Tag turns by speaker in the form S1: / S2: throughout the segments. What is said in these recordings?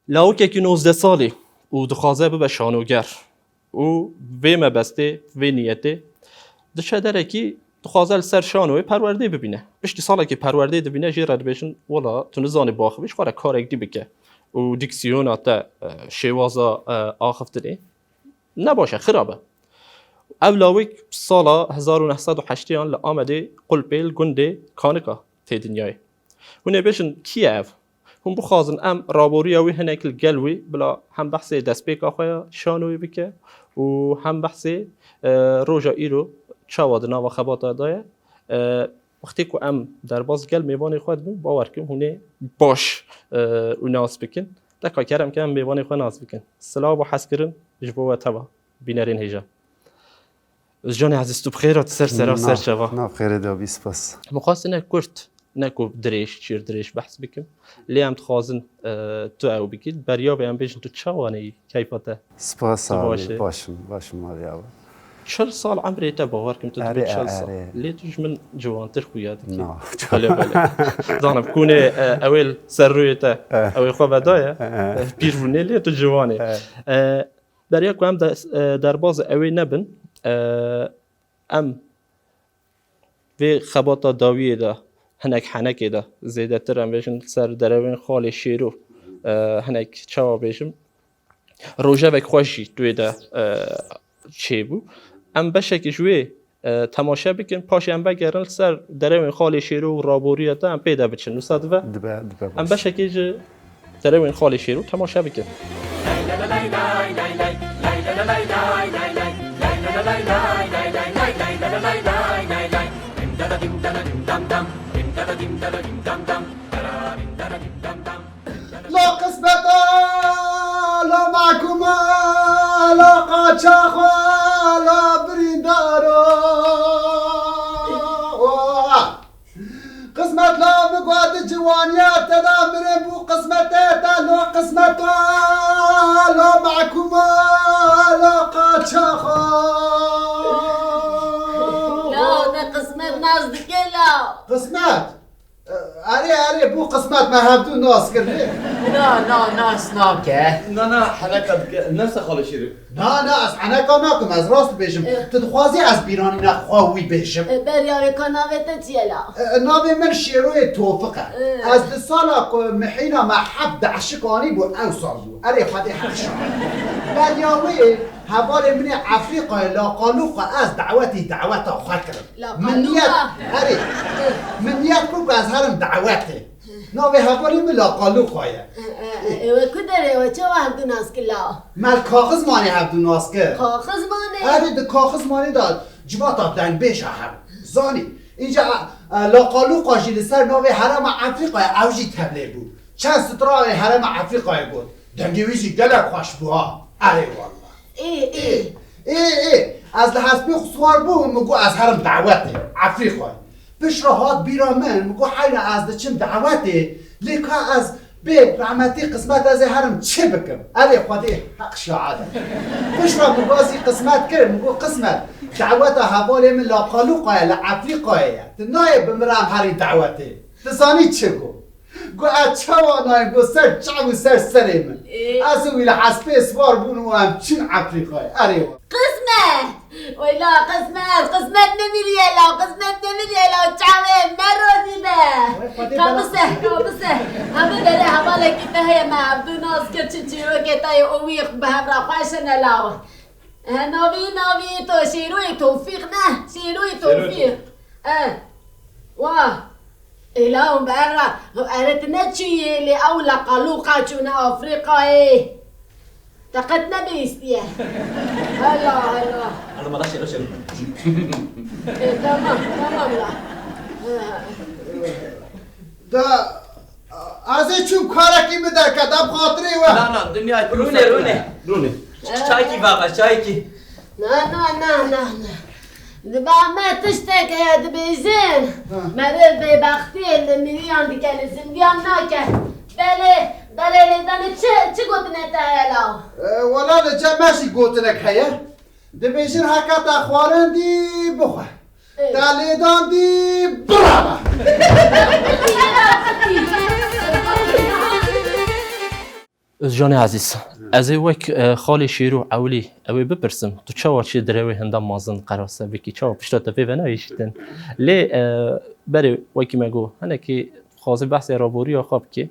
S1: لاوکێکی 19 ساڵی و دخوازە ببە شانۆگەر و vê mebestê vê niyetê diçe derekî dixwaze li ser şanoyê perwerdê bibîne. Piştî salekê perwerdê dibîne jê re dibêjin wala tu nizanî baxivî ji xwe re karek dî bike û diksiyona te şêwaza axiftinê ne baş e xirab e. Ev lawêk sala 1980 li Amedê Qulpê li gundê Kanika tê dinyayê. Hûn ê bêjin kî ye ev? Hûn bixwazin em raboriya wî hinek li gel wî bila hem behsê destpêka xwe ya şanoyê bike û hem behsê roja îro çawa di nava xebata da ye. Wextê ku em derbas gel mêvanê xwe dibin bawer kim hûn ê baş û nas bikin. Deka kerem ke em mêvanê xwe nas bikin. Silav û heskirin ji bo we teva bînerên hêja. Canê ezîz tu bixêr hat ser sera ser çava.
S2: Xêrê dabî spas.
S1: Mixwastin ne Kurt ne ku dirêj çîr dirêj behs bikim. Lê em dixwazin tu ew bikî beryavê em bêjin tu çawaneyî keyfa te.
S2: Spas
S1: Başê.
S2: başım Maryava.
S1: 40 sal emrê te bawer kim tu
S2: Erê,
S1: dibî 40 sal.
S2: erê.
S1: Lê tu ji min ciwantir xuya dikî.
S2: Na.
S1: Bele bele. Zanim kûnê ewêl serrûyê te ew ê xwe vedaye pîrvûnê lê tu ciwan ê. Beriya ku em derbas ew ê nebin em vê xebata dawiyê de hinek henekê de zêdetir em bêjin ser derewên xalê şêro hinek çawa bêjim rojevek xweş jî duê de çêbû em beşekî ji wê temaşe bikin paşê em vegerin li ser derewên xalê şêro û raboriya te em pê de biçin wisa dibe
S2: Dibe
S1: em beşekî ji derewên xalê şêro temaşe bikin.
S3: لا قسمتا لا معكوما لا قاچاخوا لا بريندارو قسمت لا بقعد جوانيات لا مربو قسمتا لا قسمتا لا معكوما لا قاچاخوا
S4: لا ده قسمت نازدك لا
S3: قسمت اري بو قسمت ما هبدو ناس كردي
S4: لا ناس ناكه
S5: نه حلقه نفس خاله شیرو
S3: نه از عنکا ناکم از راست بشم تدخوازی از بیرانی نخواهوی بشم
S4: برياري كناويتا تيلا
S3: ناوی من شیروی توفقه از دسالا محینا محب دعشقانی بو او سال بو اری خواهی حقشان بریاوی حوال من افریقا لا قالوقا از دعوتا خواه کرد من نیت اری من نیت کو از هرم دعوته ناوی حوالی من لا قالوقا
S4: وكدري وچه هبدو ناس كلا
S3: مال کاغذ مانی هبدو ناس که
S4: خاخز مانه
S3: اری ده کاغذ مانی داد جواتا دن بیش هم زانی اینجا لاقالوقا جی لسر ناوی حرم افریقا اوجی تبله بود چند سترای حرم افریقا بود دنگویزی گلک خوش بوها اره والله ای از لحظبی خسوار بو مگو از حرم دعوته افریقا بشراحات بیرا من مگو حینا از ده چم دعوته لیکا از به رحمتی قسمت از حرم چه بکم اره خودی حق شعاده بشرا مگازی قسمت کرد مگو قسمت دعوت حوالی من لاقالوقا لافریقا نایب بمرام هری دعوته تسانی چه گو اچوا نایب گو سر چاو سر من از ویل حسبه سوار بونو هم چین افریقا اره
S4: قسمت ولا قسمت نميري لا قسمت نميري لا تعمل مرة دي كابسه هم داره حوالك كده ما عبدو ناس كتشي وكتاي اويق بهم راقاشنا لا ناوي تو شيروي توفيق نه شيروي توفيق واه إلههم برا أردنا تشي اللي أولى قلوقة شونا أفريقيا تقدنا بيستيه هلا
S5: انا ما داشت شيرو
S4: تمام لا
S3: دا از چوب کارکی بدر کدام خاطری و
S5: نه دنیا رونه چای کی بابا چای کی
S4: نه دبا ما تشتكي هاد بيزين مريض ببختي اللي مليون دي كان زنديان ناكه بله دانه چه گوتنه تا
S3: ولا لجا ماشي گوتنك هيا دبيشن حكاتا خوارن دي بخوا تاليدان دي برابا
S1: جان عزیز از وک خالی شیرو اولی اوی بپرسم تو چه چی دروی هندام مازن قراسه بکی چه پشت تفی و نویشتن لی بری وکی مگو هنه که خواهی بحث رابوری یا خواب که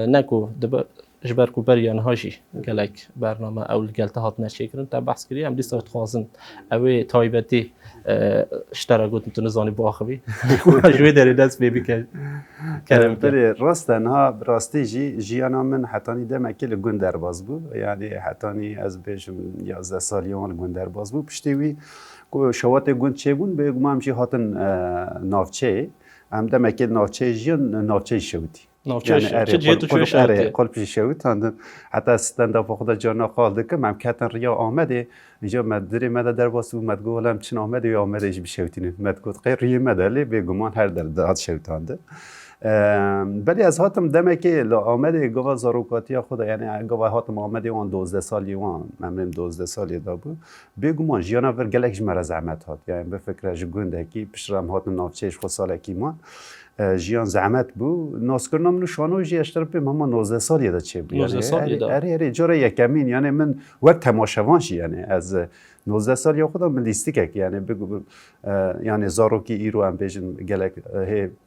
S1: نکو دب جبر کو بریان هاجی گلک برنامه اول گلته هات نشکرن تا بحث کردی هم دیست خواهن اوی تایبتی اشتراکات میتونه زانی باخبی جوی داری دست بیبی که
S2: کرم بله راست انها راستی جیانا من حتانی دم اکل گندر باز بود یعنی حتانی از بیشم 11 سالیان گندر باز بود پشتیوی کو شوات گند چه بون به گم همچی هاتن نافچه هم دم اکل نافچه جیان نافچه شودی
S1: چه جه تو چه شده؟
S2: قلب شود تاندن حتی استند خدا جانا قالده که ممکن ریا آمده اینجا مدری مد در واسه مد گولم چن آمده یا آمده ایش بشوتینه مد گفت غیر ریه مدلی به گمان هر در داد شوتانده ولی از هاتم دمه که لا آمده گوا زاروکاتی خدا یعنی گوا هاتم آمده اون 12 سالی وان ممرم 12 سالی دا بود به گمان جیانا ور گلکش مرا زحمت هات یعنی به فکرش گنده کی پیشرم هاتم نافچهش خو سال کی ما جیان زحمت بو ناسکر نامنو شانو جی اشتر به ماما 19 سالی دا چه بود
S1: 19 سالی دا
S2: اره جوره یکمین یعنی من وقت تماشاوانش یعنی از 19 سال یا خودم من لیستیک یعنی بگو یعنی زاروکی ایرو هم بیشن گلک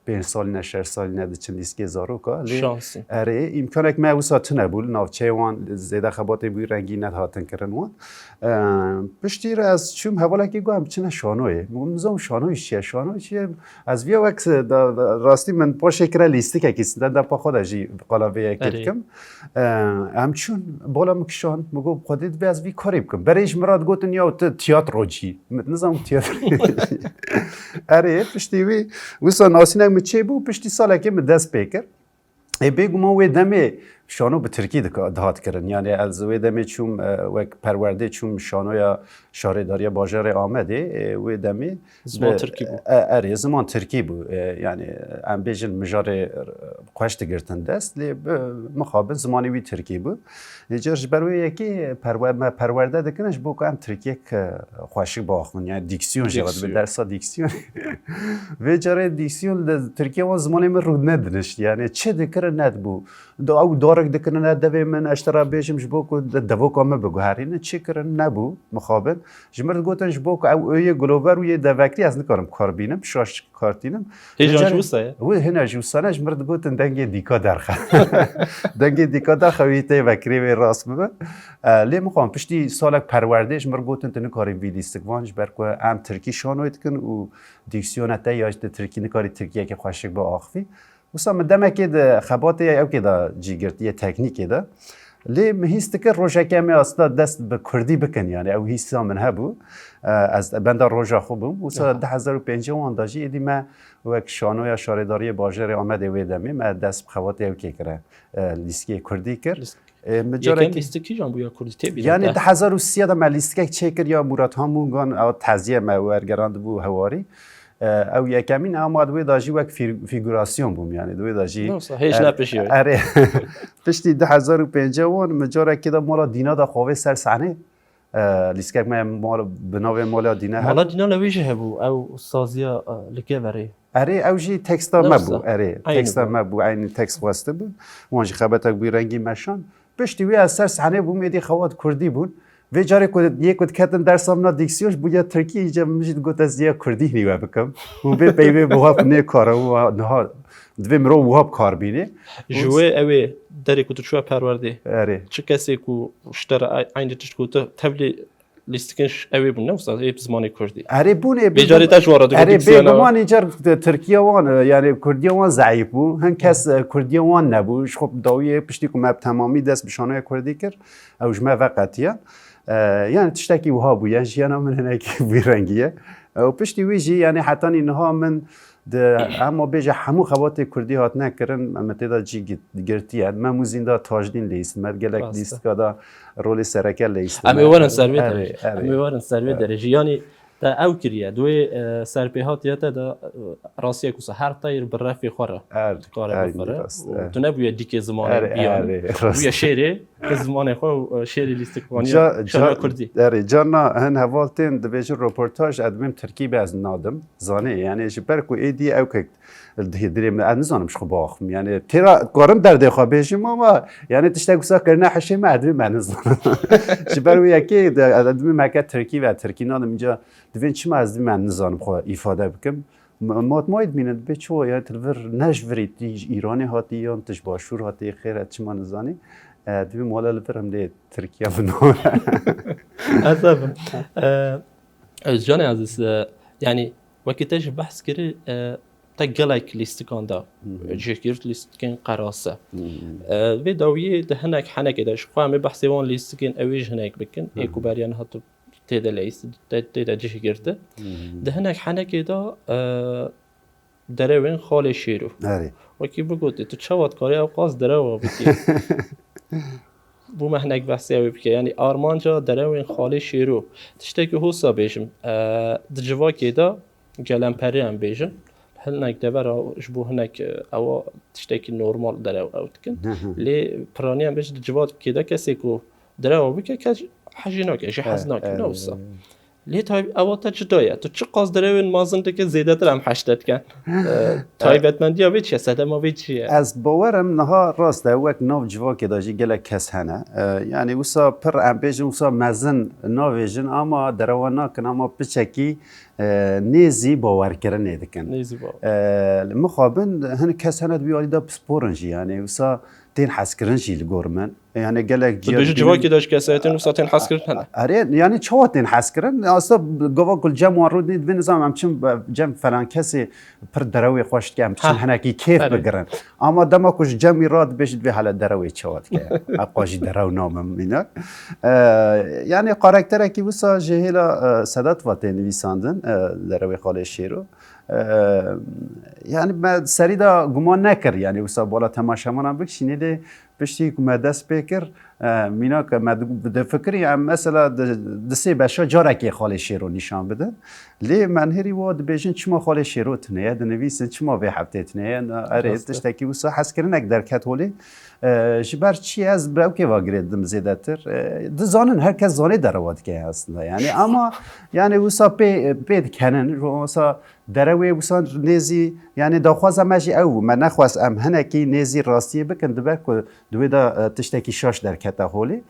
S2: 5 سال نه 6 سال نه چند لیستی زاروکا
S1: شانسی
S2: اره امکانه که ما وسط نبود نافچه وان زیاده خباتی بی رنگی ندهاتن کردن وان پشتی را از چوم حواله که گویم چنه شانوی مزام شانوی چیه از ویا وقت راستی من پاشه کرا لیستیک کیست در پا خود اجی قلابه کردم همچون بالا مکشان مگو خودت به از وی کاری بکن برایش مراد گوتن یا تئاتر چی نظام تئاتر اره پشتی وی وسط ناسینه مچه بو پشتی ساله که دست پیکر بگو ما وی دمه شانو به ترکی دهات کردن یعنی از وی دمه چوم وک پرورده چوم شانو یا شارداری بازار آمده وی دمه
S1: زمان ترکی بود
S2: اره زمان ترکی بود یعنی ام بیشتر مجار خوشت گرتن دست لی مخابن زمانی وی ترکی بود جرش بروی یکی پرورده دکنش بو که ام ترکی خوشی باخون یعنی دیکسیون جواد به درس دیکسیون و جاره دیکسیون ترکی وان زمانی من رود ندنش یعنی چه دکر ند بو او دارک دکن ند دوی من اشترا بیشم جبو که دوو کامه بگو هرینه چه کرن نبو مخابن جمرد گوتن جبو که او یه گلوور و یه دوکری از نکارم کار بینم شاش کارتینم
S1: هیچ جوسه
S2: و هنا جوسانه جمرد گوتن دنگ دیکا درخه دنگ دیکا درخه ویته وکری و راست ببن لی مخوام پشتی سالک پرورده جمرد گوتن تنه کاریم ویلیستک وانج برکو ام ترکی شانویت کن و دیکسیونته یا ترکی نکاری ترکیه که خوشک با آخفی وسام دمه که ده خباته او که ده جیگرتی تکنیکی ده لی مهیست که روزه کمی اصلا دست به کردی بکن یعنی او هیسا من هبو از بندر روزه خوبم وسام 2005 اندازی ایدی ما وک شانو یا شارداری بازار آمده ویدمی ما دست خباته او که کرد لیستی کردی کرد
S1: یکم لیستی کی جان بویا کردی تبی
S2: یعنی 2003 ده ما لیستی چکر یا مراد همونگان او تزیه ما ورگراند بو هواری او یکمین اما دوی داجی وک فیگوراسیون بوم یعنی دوی داجی
S1: هیچ نپشی
S2: اره پشتی 2005 مجاره که دا مالا دینا دا خواه سر صحنه لیسکک ما مالا بناو مالا دینا
S1: مالا دینا لویجه هبو او سازیا لکه وره
S2: اره او جی تکستا مبو اره تکستا مبو این تکست واسطه بود وانجی خبتک بی رنگی مشان پشتی وی از سر صحنه بوم یدی خواد کردی بود و جاری کد یک کد کتن در سامنا دیکسیونش بویا ترکی اینجا میشد گفت از یک کردی نیو بکم و به پیوی بواب نه کارو و نه دوی مرو بواب کار بینه
S1: جوه اوه داری کد شو پرورده
S2: اره
S1: چه کسی کو اشتر عین تشکوت تبلی لیستکنش اوه بون نه استاد ای زمانی کردی
S2: اره بونه
S1: بجاری تاش وارد
S2: اره بگمان اینجا ترکیه وان یعنی کردی وان ضعیف بو هن کس کردی وان نبوش خب داوی پشتی که مب تمامی دست بشانه کردی کرد اوج ما وقتیه یعنی تشتکی وها بو یعنی جیانا من هناکی بیرنگیه و پشتی ویجی یعنی حتی اینها من اما بیجه همو خوات کردی هات نکرن متدا جی گرتیه ما موزیندا تاجدین لیست مدگلک لیست کادا رول سرکل لیست
S1: امی وارن سروی داره امی وارن سروی داره جیانی تا او کریه دوی سرپیهات یا تا راسیه کوسه هر تایر بررفی خوره کاره بخوره تو نبوی دیگه زمان بیان بوی شیره زمان خو شعر لیستکانی
S2: جا
S1: شعر کردی
S2: داره جانا هن هوالتين دبيجن روبورتاج ادمم تركيب از نادم زانه يعني جبر کو ايدي او كك دريم انا زانم شخو باخم يعني ترى قارم در دخا بيجم ما يعني تشتاق سا كرنا حشي ما ادمي من زانم جبر ويا كي ادمي ما كات تركيب و تركي نادم اینجا دوین چی ما از من نزانم خو ifade بكم مات ماید میند به چو یا تلور نجوری ایرانی هاتی یا تش باشور هاتی خیرت چی ما نزانی دوی مالا لبر هم دی ترکیه بنام
S1: أسف جاني عزيز يعني وقتاش بحث كري تقلق ليستكان دا جيكيرت ليستكان قراسة في داوية ده هناك داش قام بحثي وان ليستكان أويج هناك بكن إيكو باريان هاتو تيدا ليست تيدا جيكيرت ده هناك دا دروين خالي شيرو وكي بقول تشوت كاري أو قاس دروا بكي بو مهنك بحثي أوي بكي يعني آرمانجا دروين خالي شيرو تشتكي هوسا بيجم دجوا كيدا جلمبري هم بيجم هناك دبر جبو هناك أو تشتكي نورمال درو أو تكن لي براني هم بيج دجوا كيدا كسيكو دروا بكي كاج حجيناك أجي حزناك نوسا ليه تايب أول تجدايا تو چه قاس دروين مازنده که زیاده تر هم حشتت کن تایبت من دیا ویچیه سده ما ویچیه
S2: از باورم نها راست وقت ناو جوا که داشتی گله کس هنه یعنی وسا پر امپیجن وسا مزن ناویجن اما دروانا کن اما بچکی نیزی باور کردن ندکن
S1: نیزی باور
S2: مخابن هن کس هنه بیاری دا سپورنجی یعنی وسا تين حسكرنشي الجورمن يعني قال لك
S1: جوا كيداش كاساتين وساتين حسكرن هنا
S2: اريد يعني شواتين حسكرن اصلا جوا كل جم ورود نيد بنظام امچم جم فلان كسي پر دروي خوش كم چن هنا كي كيف بگرن اما دما كوش جم راد بيشد به حال دروي چوات كه اقاجي درو نام مينا يعني قراكتر كي وسا جهلا سادات واتين ويساندن دروي خاله شيرو يعني ما سريدا گمان نکر يعني وسا بالا تماشامان هم بکشینه ده پشتی که ما دست بکر مینا که ما ده فکری هم مثلا دسته بشا جارکی خاله شیرو نشان بده لی من هری واد بیشن چما خاله شیرو تنه دنویسن چما به هفته تنه اره تشتکی وسا حس کرنک در کت هولی جبر چی از برو که واگردم زیاده تر دزانن هر کس زانه درواد که هستند یعنی اما یعنی وسا پید کنن وسا دروی وسان نزی یعنی داخواز ماجی او من نخواست ام هنکی نزی راستی بکن دبر که دوی دا تشتکی شاش در کتا هولی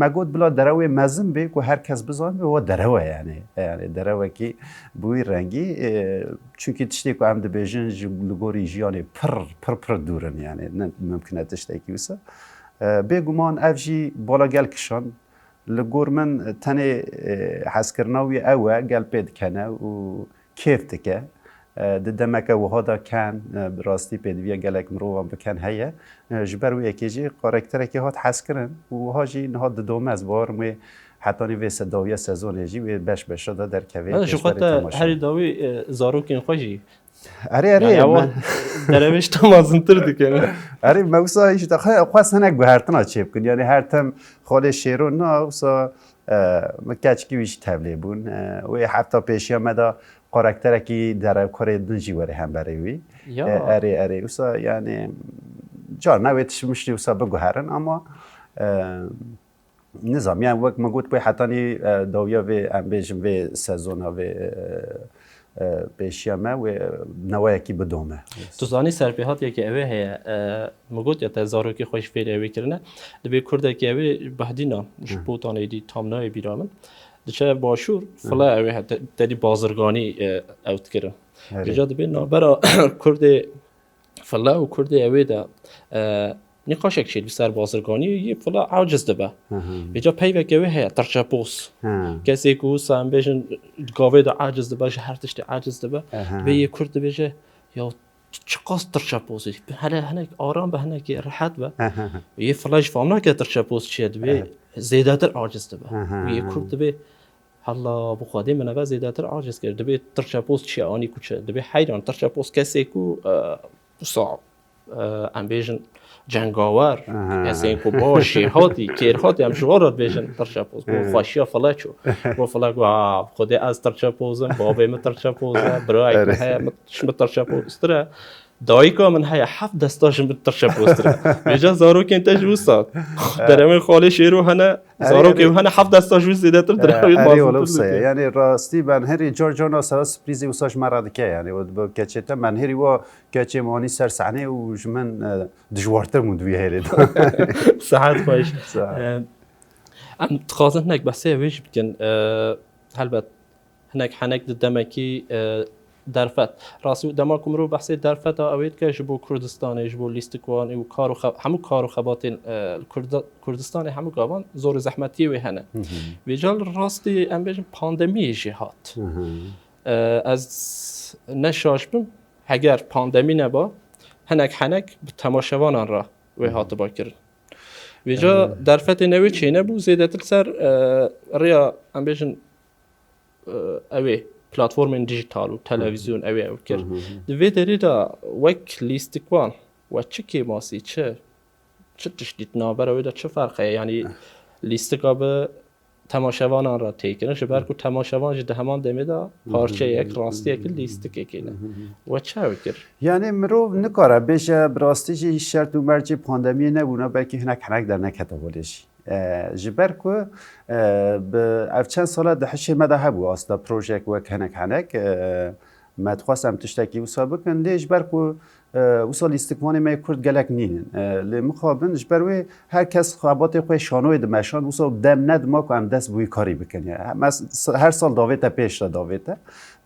S2: ما گفت بلا دروی مزم به که هر کس بزن و دروی یعنی دروی کی بوی رنگی چونکی تشتکی ام دبیجن لگوری جیانی پر دورن یعنی ممکنه تشتکی وسا بگمان افجی بالا گل کشان لگور من تنه حسکرناوی اوه گل پید کنه و کیف تکه دمک و هذا کن براستی پدویه گلک مروام بکن هیه جبر و یکیجی قارکتره که هات حس کردن و هاجی نهاد دوم از بار می حتی نیوی صداوی سزون یجی و بش داده در کوی
S1: من شخصت هری داوی زاروکین خوشی
S2: اره
S1: درویش تمازن تر دیگه
S2: اره موسا ایش تا خواست هنگ به هر تنا چیپ کن یعنی هر تم خاله شیرون نه وسا مکچکی ویش تبلیغ بون و حتی پیشی آمده قارکتره که در کار دنجی وره هم بروی اره وسا یعنی جار نویتش مشتی وسا بگوهرن اما نظام یعنی وقت ما گفت باید حتی داویا و امبیجم و سزونا و پیشیامه و نوایی کی بدومه.
S1: تو زانی سرپیهات یکی اوه هی مگوت یا تزارو که خوش فیری اوی کرنه دبی کرده که اوی بهدینا جبوتانه دی تامنای بیرامن دچه باشور فلا اوی هت دادی بازرگانی اوت کرن. بجا دبی نابرا کرده فلا و کرده اوی دا نقاشک شد بسر بازرگانی یه فلا عاجز دبه. بجا پیوه که اوی هی ترچه پوس. کسی که سام بیشن گاوی دا عاجز دبه هر تشت عاجز دبه. به یه کرده بیشه یا چقدر ترچه پوسی. هنگ آرام به هنگ راحت به. یه فلاش فهمنا که ترچه پوس چیه دبه زیاده تر عاجز دبه. یه کرده به حالا بخوادی من اول زیاده تر عاجز کرد. دبه ترچه پوس چیه آنی کوچه. دبه حیران ترچه پوس کسی که صعب. امبیشن جنگاور کسی که با شیرهاتی کیرهاتی هم شوارد بیشن ترچپوز با خوشیا فلاچو با فلاگو خودی از ترچپوزم بابی من ترچپوزم برای که مت ترچپوز تره دایکا من هیا 7 دستاش مترش پوستر بیجا زارو که انتج وستاد درم خاله شیرو هنه زارو که هنه 7 دستاش وست زیاده تر درم
S2: آره ولوسه یعنی راستی من هری جورجانا سر سپریزی وساش مراد که یعنی و کچته من هری و کچه مانی سر صحنه و من دجوارتر مودوی هری
S1: ساعت باش ام تخازن هناك بس ويش بكن هلبت هناك حنك دمكي درفت راسي دماكم رو بحث درفت اويد که جبو کردستان جبو لیستکوان و کارو همو کارو خباتين کردستان همو گاوان زور زحمتی و هنه ویجال راستی ام بيجن پاندمی جهات از نشاش بم اگر پاندمی نبا هناك حنك تماشاوانان را و هات باکر ویجا درفت نوی چینه بو زیده تر سر ریا ام بيجن اوی پلاتفورم دیجیتال و تلویزیون اوی او کرد دوی داری دا وک لیستکوان و چه که ماسی چه تشدید نابر اوی دا چه فرقه یعنی لیستکا به تماشاوانان را تیکنه شبر کو تماشاوان جده همان دمی دا پارچه یک راستی یک لیستک اکینه و چه او کرد
S2: یعنی مرو نکاره بشه براستی جی شرط و مرجی پاندمی نبونه بلکه هنک هنک در نکتابولشی جبر کو به چند سال ده حشی مده هبو استا پروژه و هنک هنک ما تخواستم تشتکی وسا بکن لیش بر کو وصل استکمانی ما کرد گلک نین لمخابن جبروی هر کس خوابات خوی شانوی دمشان وصل دم ند ما کو هم دست بوی کاری بکنی هر سال داویتا پیش را داویتا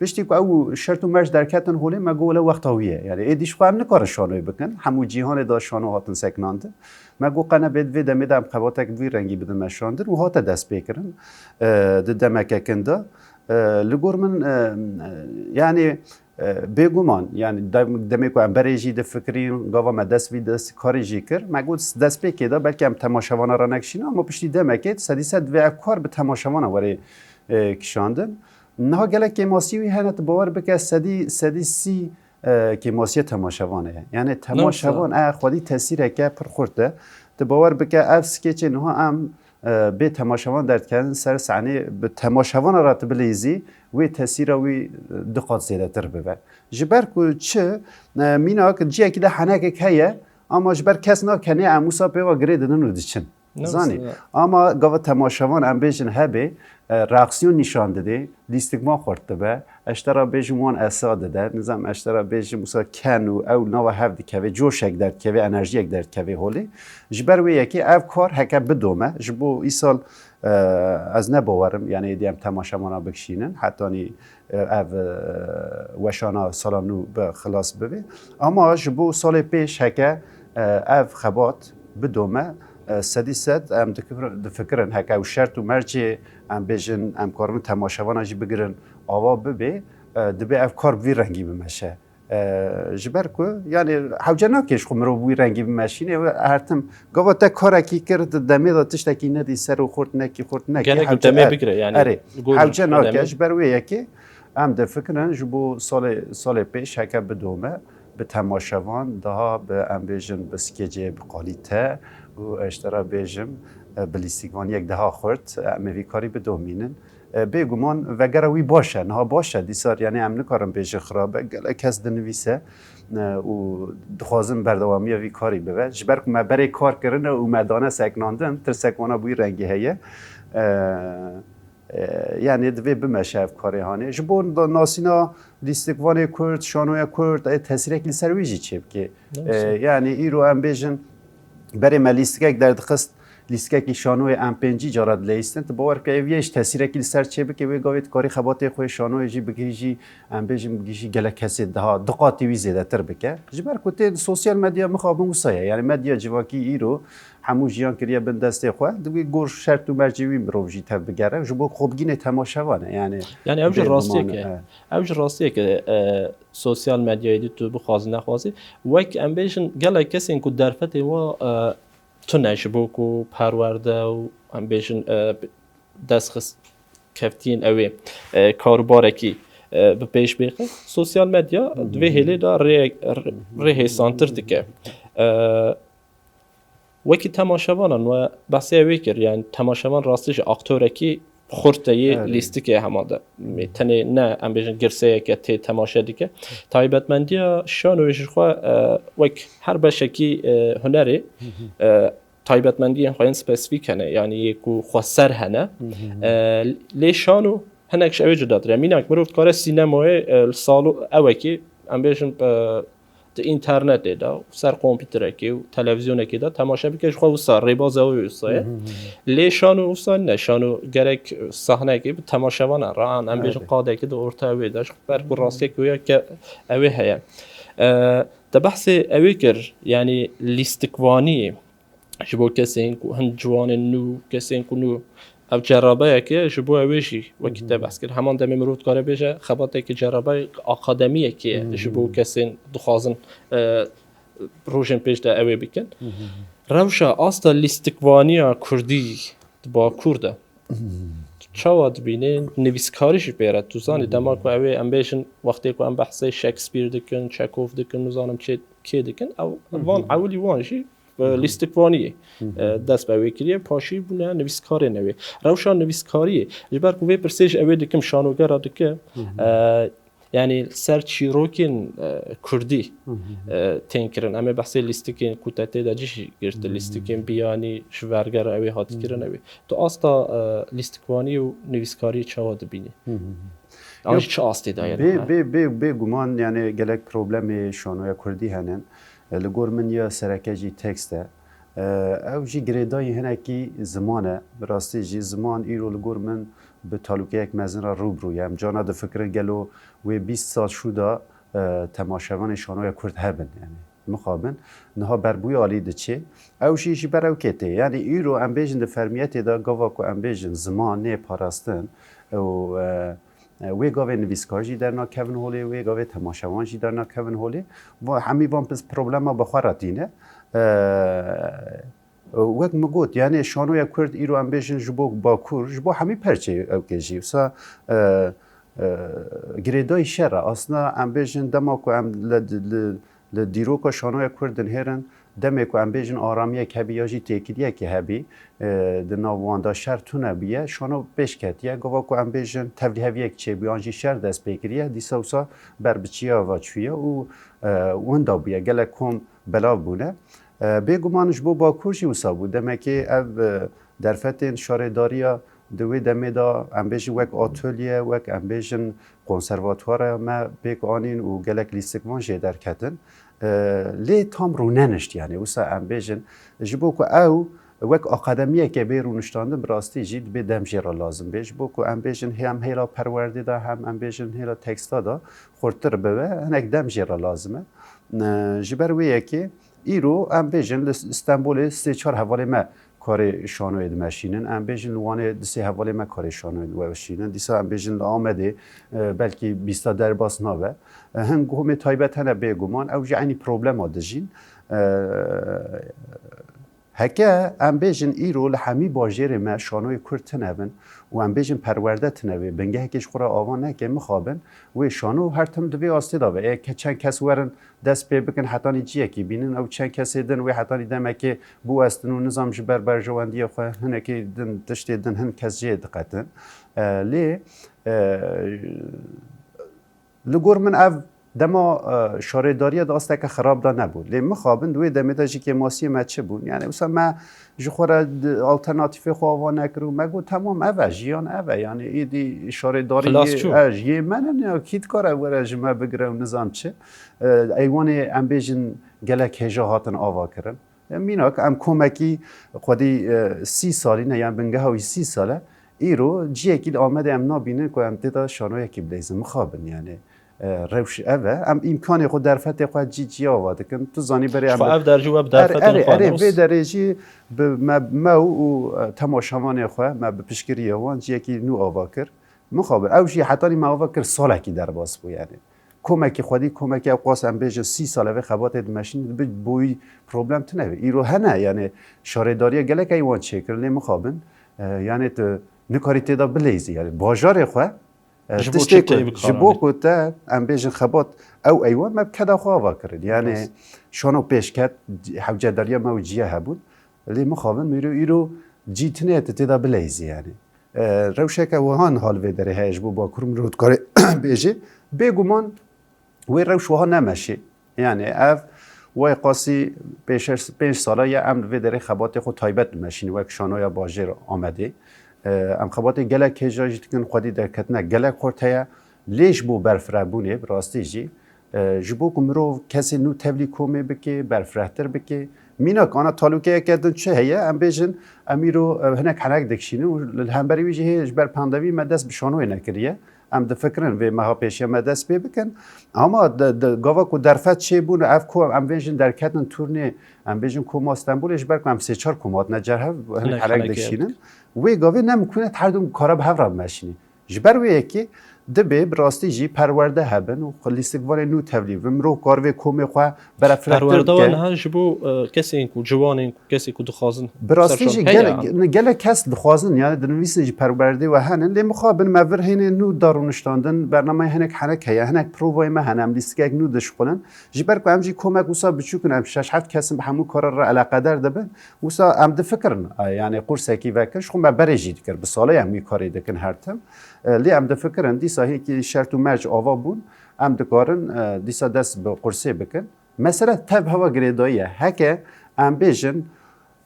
S2: بشتی کو او شرط و مرج در کتن هولی ما گوله وقت هویه یعنی ایدیش خو هم نکار شانوی بکن همو جیهان دا شانو هاتن سکنانده ما گو قنا بید وی دمیدم خواباتک دوی رنگی بدن مشاندن و هات دست بکرن دمک کنده لگور من یعنی بگومان یعنی دمی که ام بریجی د فکرین گاوا ما دست وی دست کاری جی کر مگود دست بکی دا بلکه ام تماشاوانا را نکشینا اما پشتی دمکت سدیست و افکار به تماشاوانا وری کشاندن نه گله که ماسیوی هنت باور بکه سدی که ماسی تماشاوانه یعنی تماشاوان خودی تاثیر که پر خورده تو باور بکه افس که چه نه ام به تماشاوان درد کردن سر صحنه به تماشاوان را تبلیزی و تاثیر وی دقت زیاده تر ببر جبر کو چه مینا که جی اکیده حنک کیه اما جبر کس نا کنی اموسا به و گرید نو دیچن زانی اما گاو تماشاوان ام بیشن هبه راکسیون نشان داده لیستگما خورده به اشترا بیشمون اساده ده نظام اشترا بیش موسا کنو او نو هفت کوی جوش یک درد کوی انرژی یک درد کوی هولی جبر وی یکی اف کار هک بدومه جبو ایسال از نباورم یعنی دیم تماشامانا بکشینن حتی نی اف وشانا سالانو به خلاص ببی اما جبو سال پیش هک اف خبات بدومه سدیست ام دفکرن هک او شرط و مرجی ام بیشن ام کارم تماشاوانا جی بگیرن آوا ببی دبی افکار بوی رنگی بمشه جبر کو یعنی حوجنا کش خو مرو بوی رنگی بمشینه و هرتم گاوا تا کارکی کرد دمی داتش تکی ندی سر و خورد نکی
S1: گله دمی بگیره یعنی
S2: اره حوجنا کش بروی یکی ام ده فکرن جبو سال پیش هک بدومه به تماشاوان daha به ام بیشن بسکیجه بقالیته و اشترا بیشم بلیستیکوان یک ده خورد میوی کاری به دومینن بگومان وگروی باشه نه باشه دیسار یعنی ام نکارم بیش خرابه گله کس دنویسه و دخوازم بردوامی وی کاری بوه جبر که ما برای کار کردن و مدانه سکناندن تر سکوانا بوی رنگی هیه یعنی دوی بمشه اف کاری هانه جبون ناسینا لیستکوان کرد شانوی کرد تاثیر کلی سرویجی چه بکی یعنی ایرو ام بیشن برای ما لیستکک در دخست لیستککی شانوی ام پنجی جارد لیستن تو باور که ویش تاثیر کلی سر چه بکی وی گاوید کاری خبات خوی شانوی جی بگیجی ام بیشم بگیجی گله کسی ده دقاتی وی زیاده تر بکه جبر کتی سوسیال مدیا مخابن وسایه یعنی مدیا جواکی ایرو همو جیان کریه بندسته خواه دوی گور شرط و مرجوی مروجی تر بگره جبو خوبگین تماشاوانه
S1: یعنی اوج راستیه که سوسیال مدیایی تو بخواز نخوازی وک ام بیشن گله کسی اینکو درفت و تو نشبو کو پرورده و ام بیشن دست کفتین اوی کاربارکی به پیش بیخه سوسیال مدیا دوی هلی دا ره سانتر دکه وکی تماشاوانان و بحثی اوی کر یعنی تماشاوان راستش اکتورکی خورتایی لیستی که هماده میتونه نه ام بیشن گرسه که تی تماشا دیگه تایبەتمەندیە شانۆیش خوا وەک هەر بەشێکی هونەرێ تایبەتمەندیە خۆیان سپەسیفیک هەنە یعنی یەک و خۆسەر هەنە لێ شان و هەنێکش ئەوێ جوداترە میناک مرۆڤ کارە سینەمایە ساڵ و ئەوەکی ئەم بێژن ئینتەرنێتێدا و سەر کۆمپیوتەرێکی و تەلەڤیزیۆنێکیدا تەماشا بکەش خۆ وسا ڕێبازەوەی وسایە لێ شان و وسان نەشان و گەرەک ساحنەیەکی تەماشاوانە ڕان ئەم بێژن قادێکی دا ئۆرتاوێداش بەرگ و ڕاستێک وەیە کە ئەوێ هەیە دە بەحسێ ئەوێ کرد یعنی لیستکوانی ji bo kesên ku hin ciwanên nû kesên ku nû ev cerabeyeke ji bo ew jî wekî te behs kir heman demê mirov dikare bêje xebatekî cerabey akademiyekê ye ji bo kesên dixwazin rojên pêş de ew ê bikin rewşa asta lîstikvaniya Kurdî di Bakur de çawa dibînê nivîskarî jî pêre tu zanî dema ku ew ê em bêjin wextê ku em behsê Shakespeare dikin Çekov dikin nizanim kê dikin ew van ewilî wan jî لیستکوانیه دست به وکیلیه پاشی بونه نویسکاری نوی روشان نویسکاریه جبر کوی پرسیج اوی دکم شانوگر دکه یعنی سر چیروکین کردی تینکرن اما بحث لیستکین کوتاته داجیش گرفت لیستکین بیانی شورگر اوی هاتی کرن اوی تو آستا لیستکوانی و نویسکاری چه دبینی آنش چه آستی دایر
S2: به گمان یعنی گلک پروبلم شانوی کردی هنن لگور من یا سرکجی تکسته او جی گریدای هنکی زمانه براستی جی زمان ایرو لگور من به تعلق یک مزن را روبرویم جانا ده فکر گلو و 20 سال شده تماشاوان شانوی کرد هبن یعنی مخابن نها بربوی عالی ده چه او جی براو کته یعنی ایرو ام بیجن ده فرمیت دا گاوا کو ام بیجن زمان نه پاراستن و وی گاوی نویسکار جی در ناکون هولی وی گاوی تماشاوان جی در ناکون هولی و همی وان پس پروبلم بخوراتینه وقت مگوت یعنی شانوی کرد ایرو ام بیشن جبو باکور جبو همی پرچه او کجی وسا گریدای شر اصلا ام بیشن دماکو ام لدیروکا شانوی کردن هرن دمی که ام بیشن آرامیه که هبی یا جی تکیدیه که هبی دناواندا شر تونه بیه شانو پیش کتیه گوا که ام بیشن تبلیه هویه که چه بیانجی شر دست بگیریه دیسا وسا بر بچیه و چویه و وندا بیه گله کم بلا بونه بگمانش بو باکورشی وسا بود دمی که او درفتین شارداریا دوی دمی دا ام بیشن وک آتولیه وک ام بیشن کنسرواتواره ما بیگ آنین و گلک لیستکوان جدر کتن لی تام روننشت یعنی وسا ام بیشن جبو که او وک آکادمیه که بیرونشتانده براستی جید به دمجی را لازم بیش بو که ام بیشن هم هیلا پرورده دا هم ام بیشن هیلا تکستا دا خورتر ببه هنک دمجی را لازمه جبر ویه که ایرو ام بیشن استانبول 3-4 حواله ما کار شانوی دمشینن ام بیشن لوانه 3 حواله ما کار شانوی دمشینن دیسا ام بیشن آمده بلکی 20 در باس ناوه هنگ همه تایبت هنه بگمان او جعنی پروبلم ها دجین هکه ام بیشن ایرو لحمی باجیر ما شانوی کرد تنبن و ام بیشن پرورده تنبه بنگه هکش خورا آوان نکه مخابن و شانو هر تم دوی آستی داوه که چند کس ورن دست پی بکن حتانی جیه که بینن او چند کسی دن و حتانی دمه که بو استن و نظام جبر برجواندی خواه هنه که دن تشتی دن هن کس جیه دقتن لی لگور من او دما شارداری داسته که خراب دا نبود لی مخابن دوی دمی داشتی که ماسی ما چه بود یعنی مثلا ما جخوره آلترناتیف خواهان نکرو مگو تمام اوه جیان اوه یعنی ایدی شارداری یه من نه کیت کاره وره جمع بگرم نظام چه ایوان ام بیجن گلک هجا هاتن آوا کرن میناک ام کمکی خودی 30 سالی نه یعنی بنگه هاوی 30 ساله ایرو جیه که آمده ام نابینه که ام دیده شانوی که بلیزم مخابن یعنی روش اوه ام امکان خود در فتح خود جی آواده کن تو زانی بری ام
S1: اف در جواب در فتح
S2: خود به درجه ما و تماشاوان خود ما به پیشگیری وان جی کی نو آوا کر مخابر او جی حتی ما آوا کر ساله کی در باس بو یعنی کمکی خودی کمکی اوقاس ام بیج 30 ساله و خبات ماشین بوی پروبلم تنه ایرو هنه یعنی شارداری گله کی وان چکر لی مخابن یعنی تو نکاری تدا بلیزی یعنی باجار خود جبو کوتا ام بیشن خبات او ایوان ما بکدا خواه کرد یعنی شانو پیش کرد حوجه دریا موجیه هبود لی مخابن میرو ایرو جیتنه تدا بلیزی یعنی روشه که وهان حال و داره هیچ بو با کرم رودکار بیجی بگومان وی روش وها نمشه یعنی اف وی قاسی پنج ساله یا ام وی داره خبات خود تایبت ماشین و کشانویا باجر آمده ام خبات گلک که جایی تکن خودی در کتنه گلک خورده لیش بو برفرابونه براستی جی جبو کمرو کسی نو تبلی کومه بکی برفرهتر بکی مینا کانا تالوکه کردن چه هیه ام بیجن امیرو هنک حنک دکشینه و الهمبری ویجی هیچ بر پاندوی مدرس بشانوی نکریه ام دفکرن و مها پیشی مدرس بی بکن اما گاوا کو درفت چه بون اف کو ام بیجن در کتن تورنی ام بیجن کو ما استانبولش برک ام 3-4 کومات نجرها هنک حنک دکشینن و گاوی نمیکنه هر دو کارا به هفرام ماشینی جبر و یکی دبی براستی جی پرورده هبن و خلیستگوار نو تولی و مرو کاروی کومی خواه برافرکتر
S1: پرورده و نه جبو کسی این کو جوان این کسی کو دخوازن
S2: براستی جی گل کس دخوازن یعنی دنویسن جی پرورده و هنن لی مخابن مور هینه نو دارونشتاندن برنامه هنک حنک هیا هنک پرووای ما هنم لیستگاگ نو دشخولن جی برکو ام جی کومک وسا بچوکن ام 6-7 کسم به همو کار را علاقه در دبن وسا ام دفکرن یعنی قرصکی وکش خو ما برجی دکر به ساله هم می کاری دکن هرتم لی ام دفکرن دی صحیح که شرط و مرج آوا بون ام دکارن دیسا دست به قرصه بکن مثلا تب هوا گریداییه هکه ام بیجن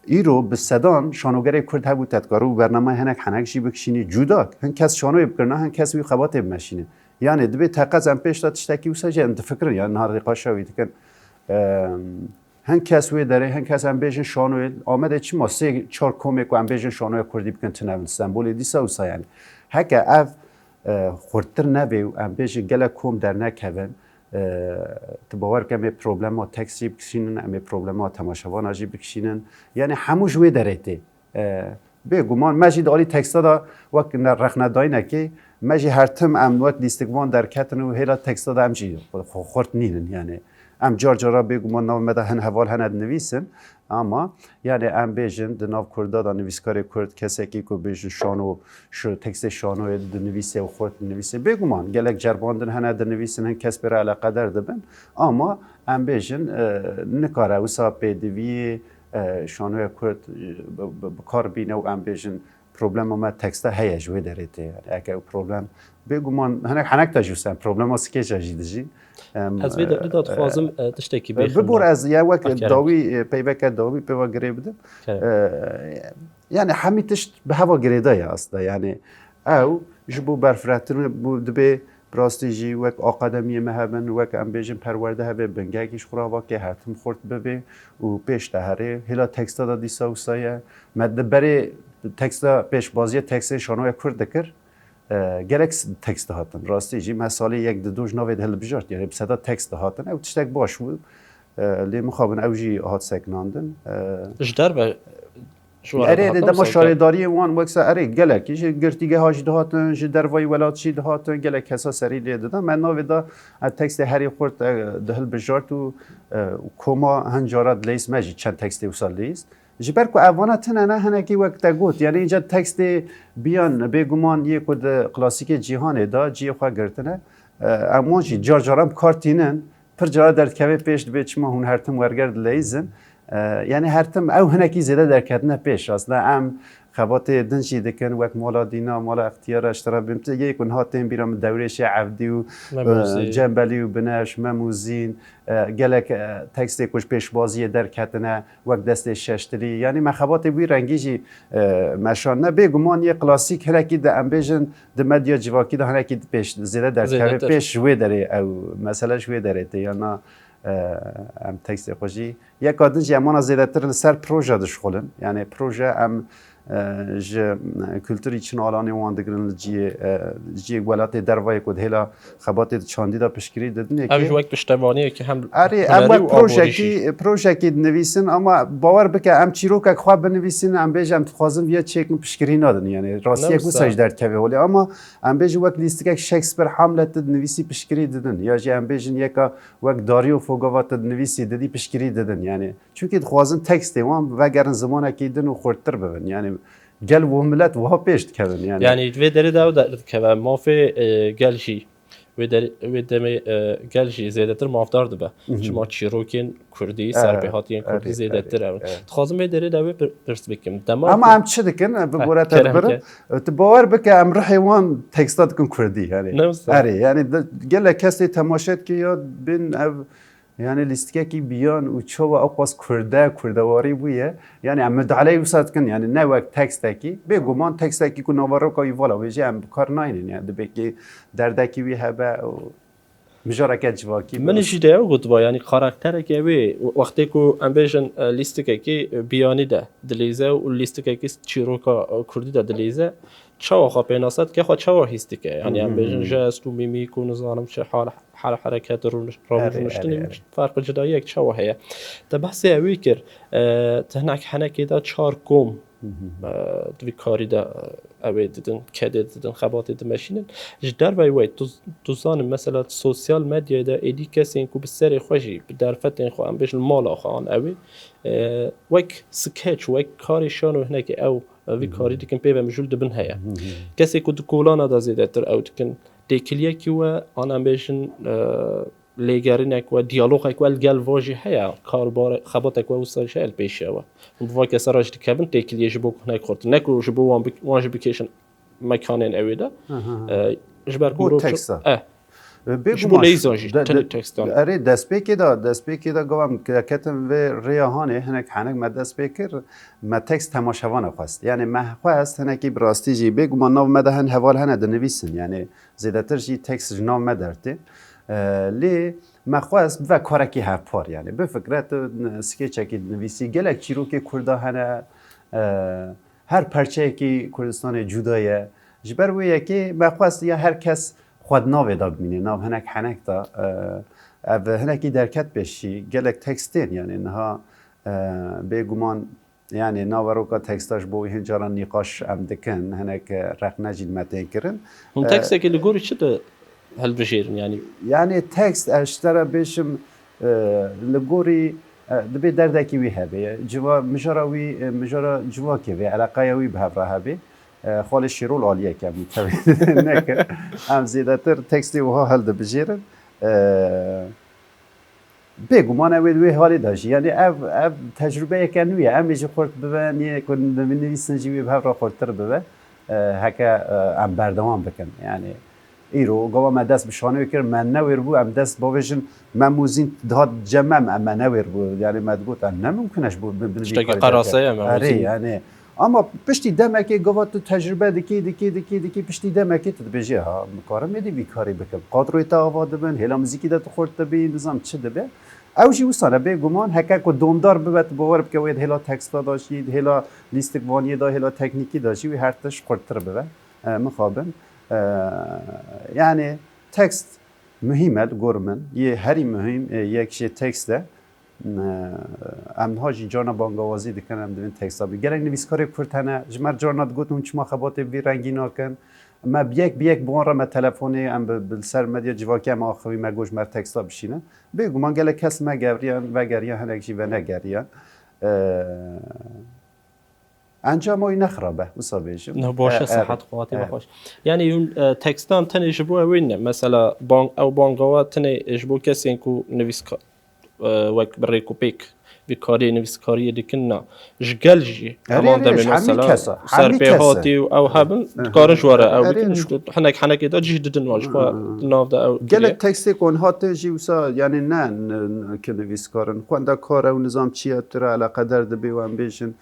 S2: ایرو به صدان شانوگره کرد هبو تدکارو برنامه هنک حنک جی بکشینی جدا هن کس شانوی بکرنا هن کس وی خبات بمشینه یعنی دبی تقاز ام پیش داد تشتکی وسا جه ام دفکرن یعنی نهار قاشوی دکن هن کس وی داره هن کس ام بیجن شانوی آمده چی ما 3-4 کومیک و ام بیجن شانوی کردی بکن تنوین استانبول دیسا وسا یعنی هکه اف خورتر نبی و ام بیش گله کوم در نکهون تباور که می پروبلم ها تکسی بکشینن می پروبلم ها تماشاوان آجی بکشینن یعنی هموش وی درهته بگومان مجی داری تکستا دا وقت رخ ندای نکی مجی هر تم ام وقت لیستگوان در کتن و هیلا تکستا دا ام جی خورت نینن یعنی ام جار بگومان نام مده هن حوال هند نویسن اما یعنی ام بیجن دناو کرده دا نویسکار کرد کسی که بیجن شانو شو تکست شانو دنویسه و خورد نویسه بگومان گلک جرباندن هنه دنویسن هن کس بر علاقه در دبن اما ام بیجن نکاره وسا پیدوی شانو کرد بکار بینه و ام بیجن پروبلم ما تکسته هیج وی دارید اگه پروبلم بگومان هنک حنک تجوسن پروبلم هست که جدیدی
S1: از وی داد خوازم تشتکی بخیر
S2: ببور از یه وقت داوی پیوک داوی پیوا گریبدم یعنی همه تشت به هوا گریده است یعنی او جبو برفراتن بود به براستیجی وقت آقادمی مهبن وقت ام بیجن پرورده هبه بنگاگیش خورا که هاتم خورد ببه و پیش دهره هلا تکستا دا دیسا وسایه مده بری تکستا پیش بازی تکست شانوی کرد دکر گلکس تکست هاتن راستی جی مساله یک دوج نوید هل بجارت یعنی بسدا تکست هاتن او تشتک باش بود لی مخابن اوجی هات سکناندن
S1: جدار به شو
S2: اره دما شارداری وان وکس اره گلک یه گرتیگه هاش دهاتن جدر وای ولات چی دهاتن گلک حسا سری لی دادن من نویدا تکست هری خورد دهل بجارت و کوما هنجارات لیس ماجی چند تکست وصل لیست جبر کو اوانات نه هنکی وقت گوت یعنی اینجا تکست بیان بگومان یک کد کلاسیک جهان دا جی خو گرتنه اما جی جارجارم کارتینن پر جار در کوی پیش به چما هون هرتم ورگرد لیزن یعنی هرتم او هنکی زیاده در کدنه پیش اصلا ام خبات دنجی دکن وقت مالا دینا مالا اختیار اشترا بمت یک اون هاتیم بیرام دورش عبدی و جنبلی و بنش مموزین گلک تکست کش پیش بازی در کتنه وقت دست ششتری یعنی مخبات بی رنگیجی مشان نه بگمان یه کلاسیک هرکی ده امبیژن ده مدیا جواکی ده هرکی پیش زیاده در کوی پیش شوی داره او مثلا شوی داره یا نه ام تکست خوشی یک آدنجی امان زیاده تر سر پروژه دشخولن یعنی پروژه ام ج کلتوری چین آلانی وان دگرن جی ولات دروای کد هلا خبات چاندی دا پشکری دادن
S1: اوج وقت پشتوانیه که هم
S2: اما پروژه کی نویسن اما باور بک ام چیروک خواب بنویسن ام بیجم خوازم یا چک پشکری ندن یعنی راستی یک مساج در کوی ولی اما ام بیج وقت لیست که شکسپیر حملت نویسی پشکری دادن یا جی ام بیجن یک وقت داریو فوگوات نویسی دادی پشکری دادن یعنی چونکه خوازن تکست وام و گرن زمانه کی دن و خورتر ببن یعنی گل و ملت وها پیشت کردن
S1: یعنی وی داره داو که ما فی گلشی و دم گلجی زیاده تر مافدار دبه شما چیروکین کردی سربیهاتین کردی زیاده تر اون خواستم می‌داری دوی پرس بکیم
S2: اما هم چه دکن ببورت برم باور بک امر حیوان تکستات کن کردی یعنی یعنی گله کسی تماشات که یاد بین يعني الاستكاكي بيان وتشوا أقص كردواري بويه يعني عم دعالي وصلت كن يعني نوع تكستاكي بيجومان تكستاكي كنا وراك يفعله ويجي عم بكارناين يعني دبكي دردكي بيهبا مجرد جواكي
S1: من جدا قلت با يعني خاراكتر كي وقتی کو امبیشن لیستکی بیانی ده دلیزه و لیستکی چیروکا کردی ده دلیزه چه خا بیناست که خا چه هیستیکه يعني امبیشن جست و میمیک و نظام چه حال حرکت رو نشتنی فرق جدایی یک چه هیا ده بحث اوی کر تهناک حنکی ده 4 کوم دوی کاری ده اوی دیدن کده دیدن خبات دیدن ماشینن جدار وای دوزان مثلا سوسیال مدیا ده ایدی کسی اینکو بسری خوشی بدرفت این خو ام بیش المال آخوان اوی وک سکچ وک کاریشان و هناك او وی کاری دیکن پیو مجول دبن هیا کسی کو دکولان ده زیده تر او دیکن دیکلیه کی و آن بیشن لیگرینک و دیالوگ اکوال گل واژه هیا کاربار خبات اکوال وسایش ال پیشه و وای که سراج دیکن دیکلیه جبو کنه خورد نکو جبو وان بکیشن مکانن اویده جبر
S2: گروه تکستا
S1: جبو لیزاجی تنی تکستان
S2: اره دست پیکی دا گوام که کتم و ریاهانه هنک حنک ما دست پیکر ما تکست تماشاوانه خواست یعنی ما خواست هنکی براستی جی بگو ما ناو مدهن حوال هنه دنویسن یعنی زیادتر جی تکست جناو مدرته لی ما خواست و کارکی هفپار یعنی به فکرت سکیچه که نویسی گلک چیرو که کرده هنه هر پرچه که کردستان جدایه جبر ویه که ما خواست یا هر کس خود ناوی دا بینی ناو هنک حنک دا و هنکی درکت بشی گلک تکستین یعنی انها بگومان یعنی ناوروکا تکستاش بوی هنجاران نیقاش ام دکن هنک رق نجید متین کرن
S1: اون تکسته که لگوری چه ده هل بشیرن
S2: يعني تكست اشترى بيشم لغوري دبي دردكي وي هبه جوا مجراوي مجرا جوا كي علاقه وي بهبره هبه خال الشيرول عاليه كم نك ام زيادتر تكستي وها هل دبجيرن بگو ما نوید حالی داشت یعنی اب تجربه کنویه ام میشه خورد ببن یه کن نویسن جیوی به را خورتر ببن هکا ام بردوام بکن یعنی ایرو گاوا من دست بشانه بکر من نویر بو ام دست باوشن من موزین داد جمم ام نویر بو یعنی مدگوت ام نممکنش بو
S1: اشتاقی قراسه ام
S2: موزین یعنی اما پشتی دمکی گاوا تو تجربه دکی پشتی دمکی تو بجی ها مکارم میدی بیکاری بکن قادروی تا آواد بن هلا موزیکی داد خورد بی نظام چه دبه اوجی وسانه به گمان هکا کو دومدار ببت باور بک وید هلا تکست داشتید هلا لیست وانی دا هلا تکنیکی داشتی و هر تش خورتر ببه مخابن يعني تكست مهمة الجورمن هري مهم يكشي تكسته امنهاجي جانا بانگوازی دکنم دوین تکست ها بگرن نویسکاری کرتنه جمر جانا دگوتم چما خبات بی رنگی ناکن ما بیک بوان را ما تلفونی ام بالسر مدیا جواکی ام آخوی ما گوش مر تکست ها بشینه بگو من گله کس ما گریان و گریان هنگشی و نگریان انجام اوی نخرابه وصابیشم
S1: نه باشه صحت قواتی بخوش یعنی اون تکستان تنه جبو اوینه مثلا بانگ او بانگوات تنه جبو کسی کو نویسکار وک بریکو پیک بیکاری نویسکاری دیکنه جگل جی همان دمی مثلا سرپیهاتی او هبن کارش واره او حنک دا جی ددن واش با ناف دا او
S2: گله تکستی کن هات جی وسا یعنی نه که نویسکارن خونده کار او نظام چیه تر علاقه درد بیوان بیشن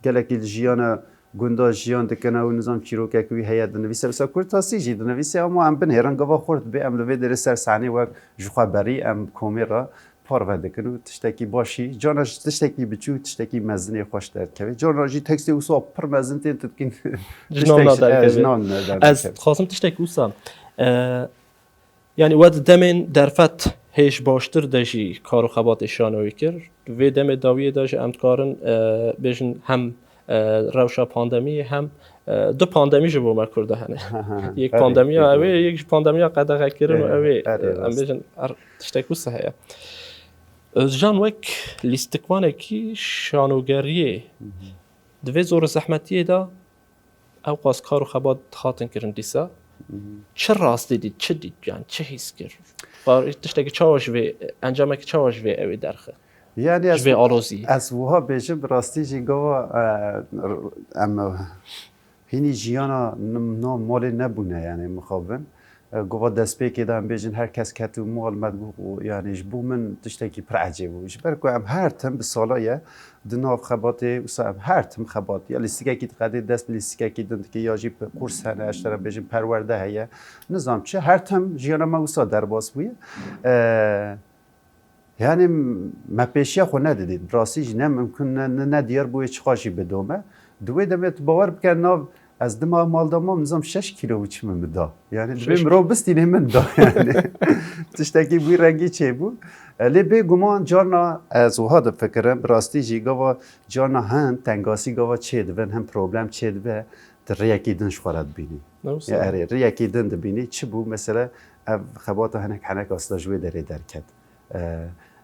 S2: گلک الجیانا گندا جیان دکنه و نظام چیروکه کوی هیئت نویسه وسا کرد تاسی جید نویسه اما ام بن هران گوا خورد به ام لوی در سر صحنه و جوخا بری ام کامیرا پارو دکن و تشتکی باشی جانش تشتکی بچو تشتکی مزنی خوش درد که جان جی تکستی وسا پر مزن تین تدکین
S1: جنان ندار از خواستم تشتکی وسا یعنی ود دمین درفت هیچ باشتر داشی کارو خبات شانوی کرد و دم داویه داشت امتکارن بیشن هم روشا پاندمی هم دو پاندمی جو بوم کرده هنه یک پاندمی اوی یک پاندمی قدغه کردن اوی ام بیشن تشتکو سهیا جان وک لیستکوانه کی شانوگریه دوی زور زحمتیه دا او قاس کارو خبات خاطن کردن دیسا چه راستی دید چه دید جان چه حس کرد بار تشتکی چاوش و انجام که چاوش و اوی درخه
S2: یعنی
S1: جوی آلوزی
S2: از وها بیشم راستی جیگا اما هینی جیانا نام مال نبونه یعنی مخابن گویا دست پی کدام بیشن هر کس کتو مال مدبوع یعنی جبو من تشتکی پرعجیب و جبر کو ام هر تم بسالایه دناف خباته وسام هر تم خبات یا لیستیکا کی تقدی دست لیستیکا کی دند که یاجی کورس هنه اشترا بیشن پرورده هیا نظام چه هر تم جیانا ما وسا در باس بویه یعنی ما پیشیا خو ندیدید راستی نه ممکن نه دیار بوی چخاشی بدومه دوی دمت باور بکن ناو از دما مال دما نظام 6 کیلو چم بدا یعنی دوی مرو بستینه من دا یعنی تشتکی بوی رنگی چه بود لی به گمان جانا از وها فکرم راستی جی گوا جانا هم تنگاسی گوا چه دون هم پروبلم چه دو در ریاکی دنش خورد بینی یعنی ریاکی دن بینی چه بود مثلا خبات هنک اصلا جوی داره درکت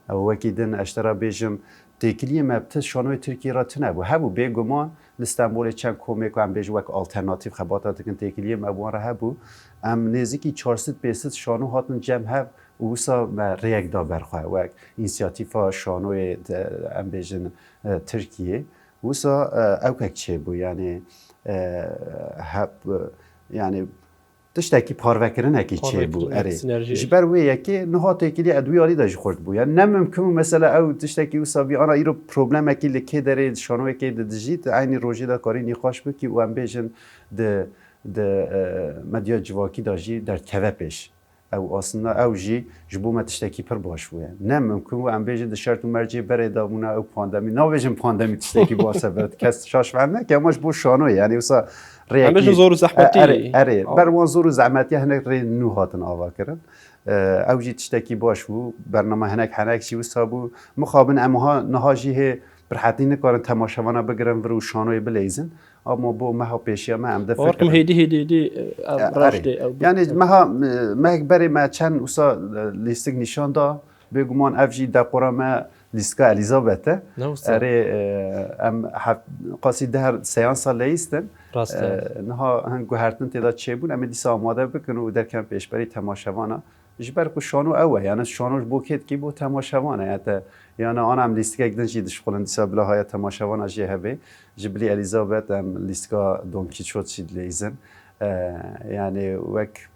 S2: او وکی دن اشترا بیشم تکلیه مبتز شانوی ترکیه را تنه بود هبو به گمان استانبول چند کمک و هم بیش وک آلترناتیو خباتات کن تکلیه مبوان را هبو ام نزدیکی 400 شانو هاتن جمع هب وسا ریاک دا برخواه وک اینسیاتیفا شانوی ام بیشن ترکیه وسا اوکک چه بود یعنی هب یعنی تشتکی پاروکرن اکی چه بود اره جبر وی یکی نهات اکی ادویاری داشت خورد بود یعنی نممکن مثلا او تشتکی وسابی آن ایرو پروبلم اکی لکی داره شانو اکی دجیت عینی روزی دا کاری نیخاش بکی و ام بیشن د مدیا جواکی داشتی در کوپش او اصلا او جی جبو ما تشتکی پر باش بود نممکن و ام بیشن دشرت و مرجع بره دامونه او پاندمی ناویجن پاندمی تشتکی واسه کس شاش فهمه که اماش بو شانو یعنی وسا
S1: همش زور زحمتی
S2: اره بر زور زحمتی هنگ ری نو هاتن آوا کردن اوجی تشتکی باش بو برنامه هنگ چی وسابو مخابن امها نهاجیه برحتی نکارن تماشاوانا بگیرن و روشانوی بلیزن اما بو مها پیشیا ما هم دفعه
S1: وارکم هیدی راشته
S2: یعنی مها بری ما چند وسا لیستک نشان دا بگمان اوجی دقورا ما لیستکا الیزابته اره ام قاسی در سیانس لیستن نها هنگو هرتن تعداد چه بود اما دیسا آماده بکن و در کم پیش بری تماشاوانا جبر کو شانو اوه یعنی شانوش بوکت کی بو تماشاوانا یعنی آنم لیستگاه کدن جیدش خلن دیسا بلا های تماشاوانا جه هبه جبلی الیزابت هم لیستگاه دونکی چود شید لیزن یعنی وک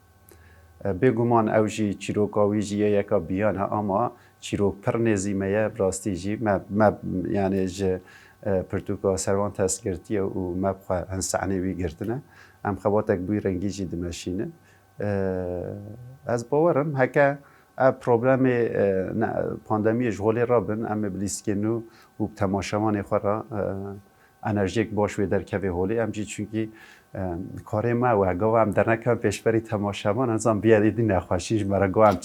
S2: بگمان اوجی چیروکاوی جیه یکا بیان اما چیروک پر نزیمه راستی جی ما یعنی جه پرتوکا سروان تسکرتیه و مبخوا هنسعنی بی گردنه ام خباتک بوی رنگی جی دمشینه از باورم هکه پروبلم پاندمی جهولی را بن ام بلیسکنو و تماشامان خورا انرژیک باش و در کوی هولی ام جی چونکی کار ما و هگاه هم در نکم پیشبری تماشامان ازم بیادیدی نخواشیش مرا گوهم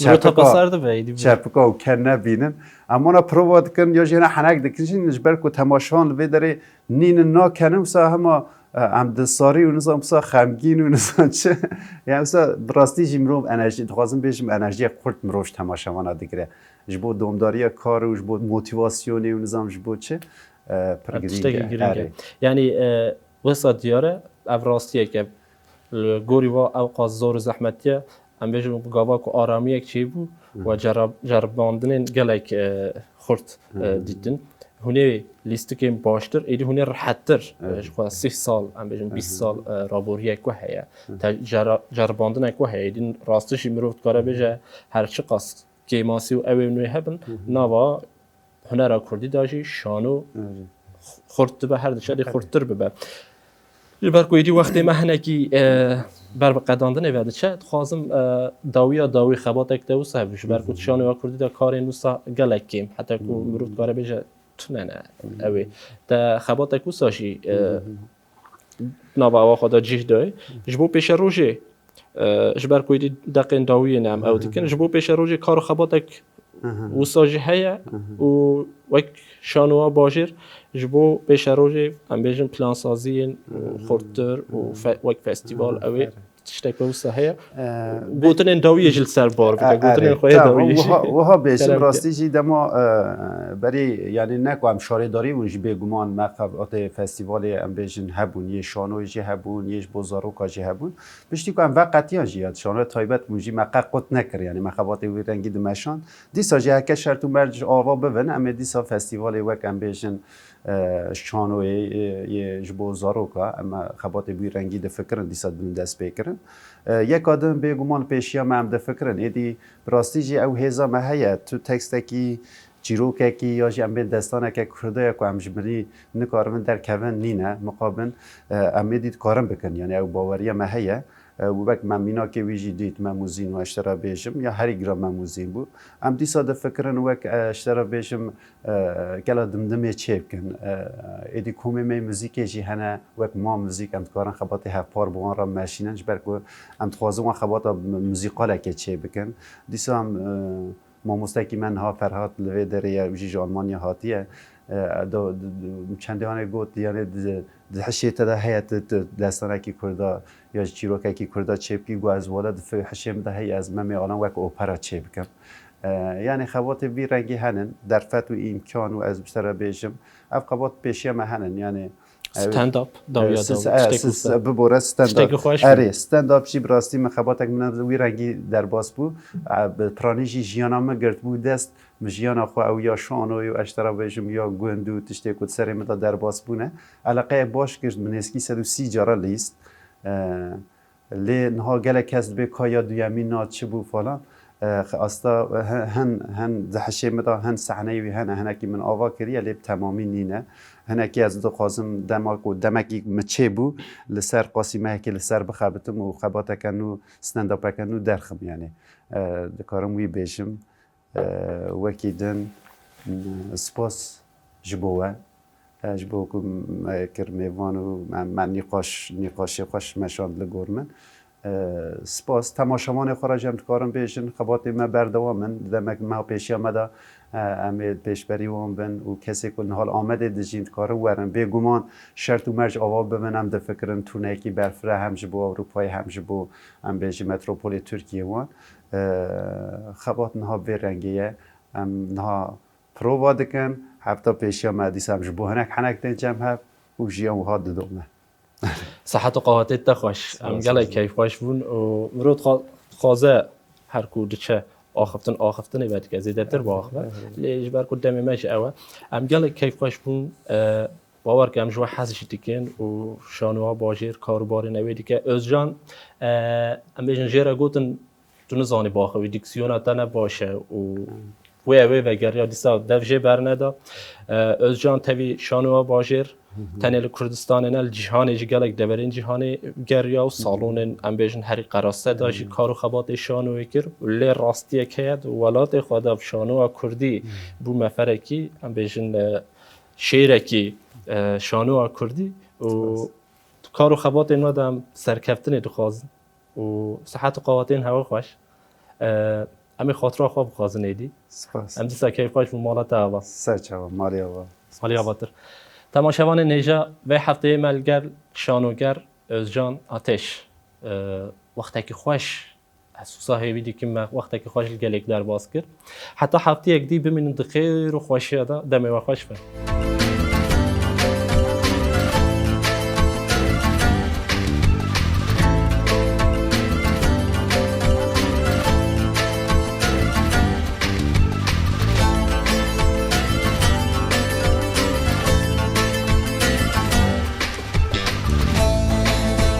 S2: چپکا و کن نبینن اما نا پرواد کن یا جینا حنک دکنشین نجبر که تماشان لوی داره نین نا کنم سا همه ام دستاری و نظام سا خمگین و نظام چه یعنی سا براستی جی مروم انرژی دخوازم بیشم انرژی خورد مروش تماشامان دیگره جبو دومداری کار و جبو موتیواسیونی و نظام جبو چه
S1: پرگرینگه یعنی وسط دیاره افراستیه که گوری و اوقات زور زحمتیه هم بیشتر گاوا که آرامی یک چی بود و جرباندن گلک خورد دیدن هنی لیست که باشتر ایدی هنی راحت‌تر شو 30 سال هم بیشتر 20 سال رابوریه که هیا جرباندن که هیا ایدی راستشی میروفت کاره بیشه هر چی قاس که ماسی و اوی نوی هبن نوا هنر کردی داشی شانو خورد به هر دشاری خوردتر ببر جبر کویدی وقتی مهنکی بر قداندن نوید چه خواستم داوی خبات اکتو صاحبش بر کود شانو و کردی دا کار نوسا گلکیم حتی کو مرود کاره بیشه تونه اوی دا خبات اکو ساشی نوا خدا جیش دای جبو پیش روزه جبر کویدی دقیق داوی نام او دیکن جبو پیش روزه کار خبات اک وساجی هیا و وک شانوا باجر جبو پیش روزه هم بیشتر پلان سازی خوردتر و وک فستیوال اوی تشتێک بە وسە هەیە گوتنێن داویەژل سەر بار بکە گوتنێن خۆی
S2: وها بێژم ڕاستیژی دەما بەری یعنی نەکوام شارێداری ونژ بێگومان مەقەباتێ فستیڤالێ ئەم بێژن هەبوون یە شانۆژی هەبوون یەش بۆ زارۆکاژی هەبوون پشتی کوام وە قەتیان ژیاد شانۆ تایبەت موژی مەقە قوت نەکرد یعنی مەخەباتێ وی ڕەنگی دمەشان دیسا ژی هەکە شەرت و مەرج ئاوا ببن ئەمێ دیسا فستیڤالێ وەک ئەم بێژن شانۆی یەش بۆ زارۆکە ئەمە خەباتێ وی ڕەنگی دەفکردن دیسا دەست پێکردن یەک ئادەم بێگومان پێشیە مەم دەفکردن ئێدی ڕاستیژی ئەو هێزەمە هەیە تو تەکستێکی چیرۆکێکی یاژی ئەم بێ دەستانێکە کوردەیە و ئەمژمری نکارمن دەرکەون نینە مقابن ئەمێ دیت کارم بکەن یعنی ئەو باوەریەمە هەیە وەک مەمیناکێ ویژی دیت مەموزین و ئەشترا بێژم یا هەری گرا مەموزین بوو ئەم دیسا دەفکردن وەک ئەشترا بێژم گەلا دمدمێ چێ بکەن ئێدی کومێمەی موزیکێژی هەنە وەک ما موزیک ئەم دکارن خەباتی هەفپار بوان ڕە مەشینەنج بەرک ئەم دخوازم وان خەباتە موزیقالێکێ چێ بکەن دیسا ئەم مامۆستایکی من ها فەرهات لەوێ دەرەیە وژیژ ئالمانیا هاتیە چەندێوانێک گوت یانێ هەشێتەدا هەیە دەستانێکی کووردا یا چیرۆکێکی کووردا چێبکی گوازوەدە هەشێمدا هەیە ئەز مەمێ ئاڵان وەک ئۆپەرا چێ بکەم یعنی خەباتی وی ڕەنگی هەنن دەرفەت و ئیمکان و ئەز بشتەرە بێژم ئەف قەبات پێشیەمە هەنن یانێ
S1: ستانداپ
S2: ببۆرە ستانداپشی بڕاستی مەخەباتێک منە وی ڕەنگی دەرباس بوو پرانیژی ژیانامە گرت بوو دەست ژیانەخوا ئەو یا شانۆی و ئەشترا بێژم یا گوند و تشتێک و سەرێ مدا دەرباس بوونە ئەلقەیە باش کرد منێسکی 130 جارە لیست لێ نها gelek kes bê kaya duyemî na çi bû falan asta hin zehişê me da hin sehneyê wî hene hinekî min ava kiriye lê temamî nîne hinekî ez dixwazim demak û demekî min çê bû li ser qasîmehekê li ser bixebitim û xebateke nû stand-upeke nû derxim yani dikarim wî bêjim wekî din spas ji bo we ji bo ku kir mêvan û me nîqaşê xweş meşand li gor min spas temaşevanê xwe re jem dikarim bêjin xebatê me berdewamin demek me pêşiya me da em ê pêşberî wan bin û kesê ku nihal Amedê dijîn dikarin werin bêguman şert û merc ava bibin em difikirin tûnekî berfireh hem ji bo Ewropayê hem ji bo em bêjî metropolê Tirkiye wan xebat niha vê rengê ye em niha prova dikin hefta pêşiya me dîsa em ji bo hinek henek tên cem hev û jiyan wiha didome
S1: صحت و قواتێت دەخۆش ئەم گەڵێک کەیفخۆش بوون و مرۆ خوازە هەرکو دچە ئاخفتن ئاخفتنی بەتکە زیدەتر باخبە لێژ بەر و دەمێمەش ئەوە ئەم گەڵێک کەیفخۆش بوون باوەڕکەم ژوە حەزشی دیکەن و شانوها باژێر کاروباری نەوێ دیکە ئۆزجان ئەم بێژن ژێرە گوتن تو نزانی باخەوی دیکسیۆنە تەنە باشە و وێ vegeriya dîsa dev jê berneda Özcan tevî şanûa bajêr tenê li Kurdistanê ne li cîhanê jî gelek deverên cîhanê geriya û salonên em bêjin herî qerase da jî kar û xebatê şanûyê kir û lê rastiyek heye welatê xwe da şanûa Kurdî bû meferekî em bêjin şêrekî şanûa Kurdî û kar û xebatên we de em serkeftinê dixwazin û sihet û qawatên hewa xweş ئەمێ خۆترا خۆ بخوازن ئێدی ئەم دیسا کەیفخۆش بوو ماڵەتە ئەوە
S2: سەرچاوە ماڵیەوە
S1: ماڵیاواتر تەماشەوانê nêja vê hefteyê me li gel şanoger Özcan Ateş wextekî xweş ez wisa hêvî dîkim me wextekî xweş li gelek derbas kir heta hefteyek dî bimînin di xêr û xweşiya da demê we xweş be